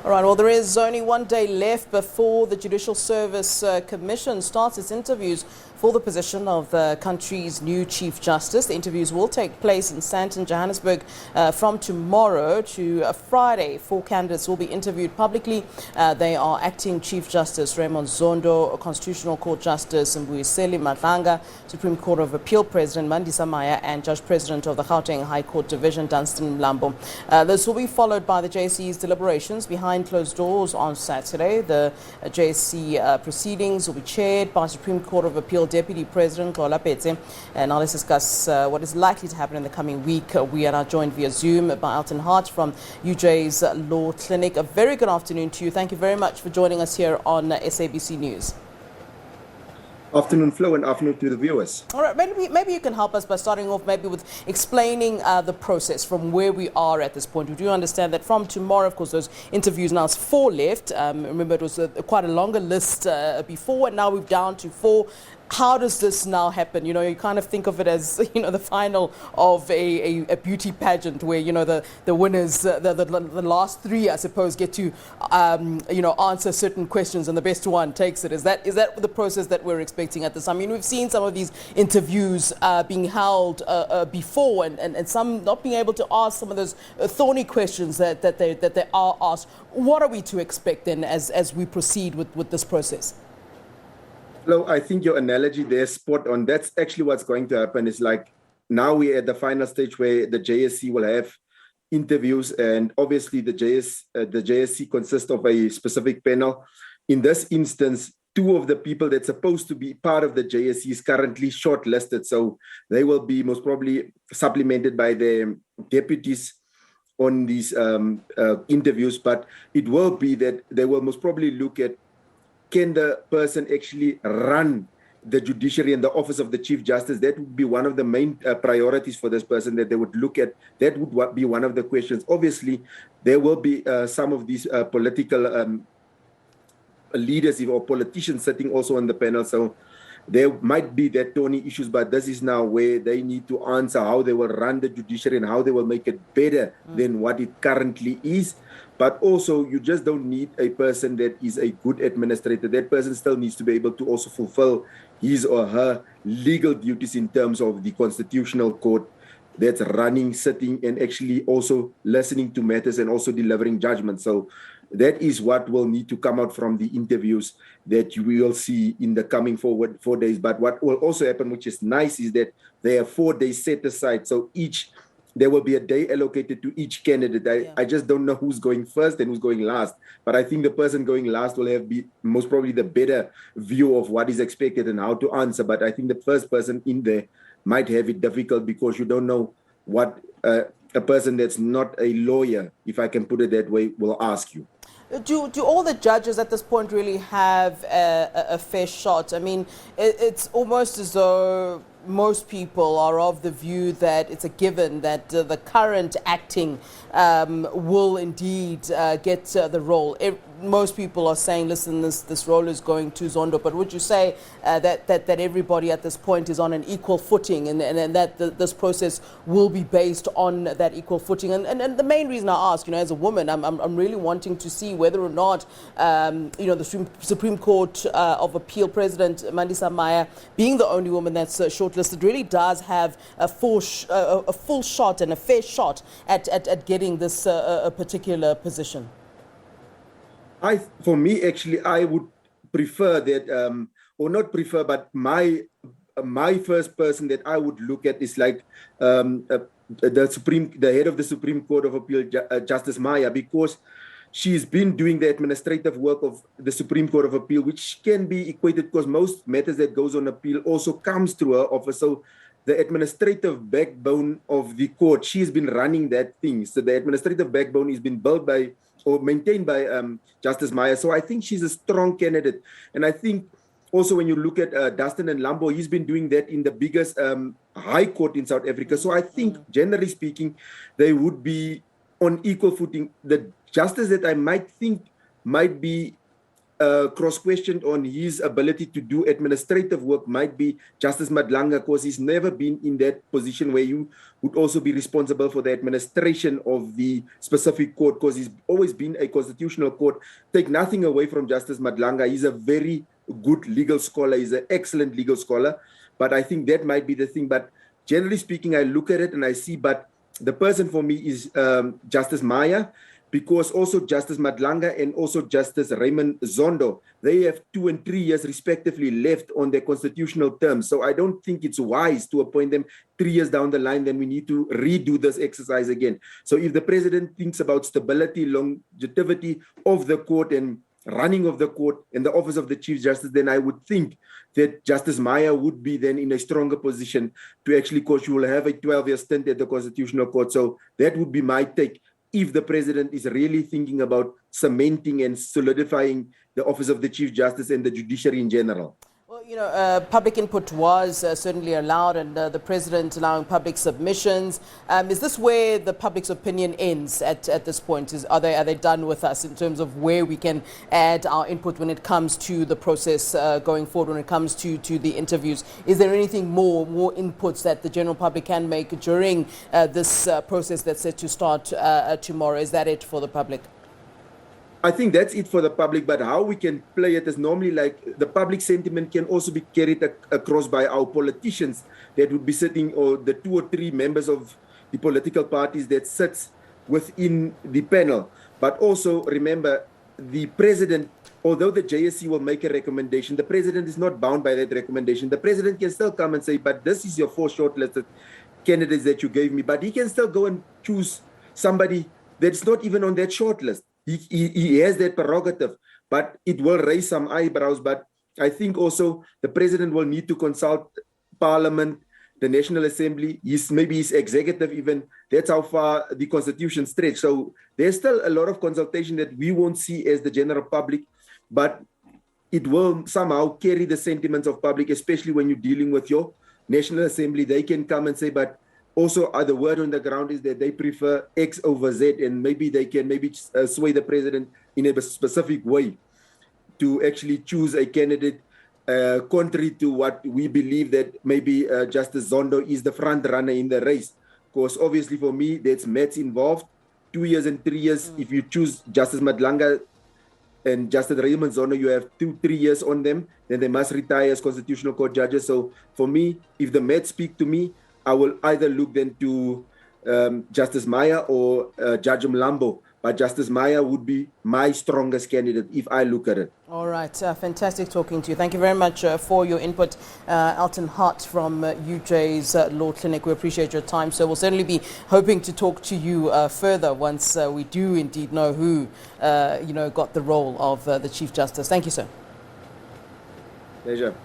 All right, well, there is only one day left before the Judicial Service Commission starts its interviews for the position of the country's new Chief Justice. The interviews will take place in Sandton, Johannesburg from tomorrow to Friday. 4 candidates will be interviewed publicly. They are Acting Chief Justice Raymond Zondo, Constitutional Court Justice Mbuyiseli Madlanga, Supreme Court of Appeal President Mandisa and Judge President of the Gauteng High Court Division Dunstan Mlambo. This will be followed by the JSC's deliberations behind closed doors on Saturday. The JSC proceedings will be chaired by Supreme Court of Appeal Deputy President Xola Petse. And now let's discuss what is likely to happen in the coming week. We are now joined via Zoom by Elton Hart from UJ's Law Clinic. A very good afternoon to you. Thank you very much for joining us here on SABC News. Afternoon, Flo, and afternoon to the viewers. All right, maybe you can help us by starting off maybe with explaining the process from where we are at this point. We do understand that from tomorrow, of course, those interviews now is 4 left. Remember, it was quite a longer list before, and now we're down to 4. How does this now happen? You know, you kind of think of it as, you know, the final of a beauty pageant where, you know, the winners, the last 3, I suppose, get to, you know, answer certain questions and the best one takes it. Is that the process that we're expecting at this time? I mean, we've seen some of these interviews being held before and some not being able to ask some of those thorny questions that they are asked. What are we to expect then as we proceed with this process? Flo, I think your analogy there is spot on. That's actually what's going to happen. Is like now we're at the final stage where the JSC will have interviews, and obviously the JSC consists of a specific panel. In this instance, 2 of the people that's supposed to be part of the JSC is currently shortlisted, so they will be most probably supplemented by the deputies on these interviews. But it will be that they will most probably look at, can the person actually run the judiciary and the office of the Chief Justice? That would be one of the main priorities for this person that they would look at. That would be one of the questions. Obviously, there will be some of these political leaders or politicians sitting also on the panel. So there might be that thorny issues, but this is now where they need to answer how they will run the judiciary and how they will make it better than what it currently is. But also, you just don't need a person that is a good administrator. That person still needs to be able to also fulfill his or her legal duties in terms of the constitutional court that's running, sitting, and actually also listening to matters and also delivering judgment. So that is what will need to come out from the interviews that you will see in the coming 4 days. But what will also happen, which is nice, is that there are 4 days set aside. So there will be a day allocated to each candidate. I just don't know who's going first and who's going last. But I think the person going last will have most probably the better view of what is expected and how to answer. But I think the first person in there might have it difficult because you don't know what a person that's not a lawyer, if I can put it that way, will ask you. Do all the judges at this point really have a fair shot? I mean, it's almost as though most people are of the view that it's a given that the current acting will indeed get the role. Most people are saying, listen, this role is going to Zondo. But would you say that everybody at this point is on an equal footing and that this process will be based on that equal footing? And the main reason I ask, you know, as a woman, I'm really wanting to see whether or not, you know, the Supreme Court of Appeal President Mandisa being the only woman that's shortlisted really does have a full shot and a fair shot at getting this particular position. For me, actually, I would prefer that, or not prefer, but my first person that I would look at is like the head of the Supreme Court of Appeal, Justice Maya, because she's been doing the administrative work of the Supreme Court of Appeal, which can be equated because most matters that goes on appeal also comes through her office. So the administrative backbone of the court, she's been running that thing. So the administrative backbone has been built by or maintained by Justice Maya. So I think she's a strong candidate. And I think also when you look at Dunstan Mlambo, he's been doing that in the biggest high court in South Africa. So I think, generally speaking, they would be on equal footing. The justice that I might think might be cross-questioned on his ability to do administrative work might be Justice Madlanga, because he's never been in that position where you would also be responsible for the administration of the specific court, because he's always been a constitutional court. Take nothing away from Justice Madlanga. He's a very good legal scholar. He's an excellent legal scholar. But I think that might be the thing. But generally speaking, I look at it and I see, but the person for me is Justice Maya, because also Justice Madlanga and also Justice Raymond Zondo, they have 2 and 3 years respectively left on their constitutional terms. So I don't think it's wise to appoint them 3 years down the line. Then we need to redo this exercise again. So if the president thinks about stability, longevity of the court and running of the court and the office of the Chief Justice, then I would think that Justice Maya would be then in a stronger position to actually, because you will have a 12-year stint at the Constitutional Court. So that would be my take, if the president is really thinking about cementing and solidifying the office of the Chief Justice and the judiciary in general. Well, you know, public input was certainly allowed, and the president allowing public submissions. Is this where the public's opinion ends at this point? Are they done with us in terms of where we can add our input when it comes to the process going forward, when it comes to the interviews? Is there anything more inputs that the general public can make during this process that's set to start tomorrow? Is that it for the public? I think that's it for the public, but how we can play it is normally like the public sentiment can also be carried across by our politicians that would be sitting, or the 2 or 3 members of the political parties that sits within the panel. But also remember, the president, although the JSC will make a recommendation, the president is not bound by that recommendation. The president can still come and say, but this is your 4 shortlisted candidates that you gave me. But he can still go and choose somebody that's not even on that shortlist. He has that prerogative, but it will raise some eyebrows. But I think also the president will need to consult Parliament, the National Assembly, maybe his executive even. That's how far the Constitution stretches. So there's still a lot of consultation that we won't see as the general public, but it will somehow carry the sentiments of public, especially when you're dealing with your National Assembly. They can come and say, but also, the word on the ground is that they prefer X over Z, and maybe they can sway the president in a specific way to actually choose a candidate contrary to what we believe that maybe Justice Zondo is the front runner in the race. Because obviously for me, there's maths involved, 2 years and 3 years. If you choose Justice Madlanga and Justice Raymond Zondo, you have 2-3 years on them, then they must retire as Constitutional Court judges. So for me, if the maths speak to me, I will either look then to Justice Maya or Judge Mlambo. But Justice Maya would be my strongest candidate if I look at it. All right. Fantastic talking to you. Thank you very much for your input. Elton Hart from UJ's Law Clinic. We appreciate your time. So we'll certainly be hoping to talk to you further once we do indeed know who got the role of the Chief Justice. Thank you, sir. Pleasure.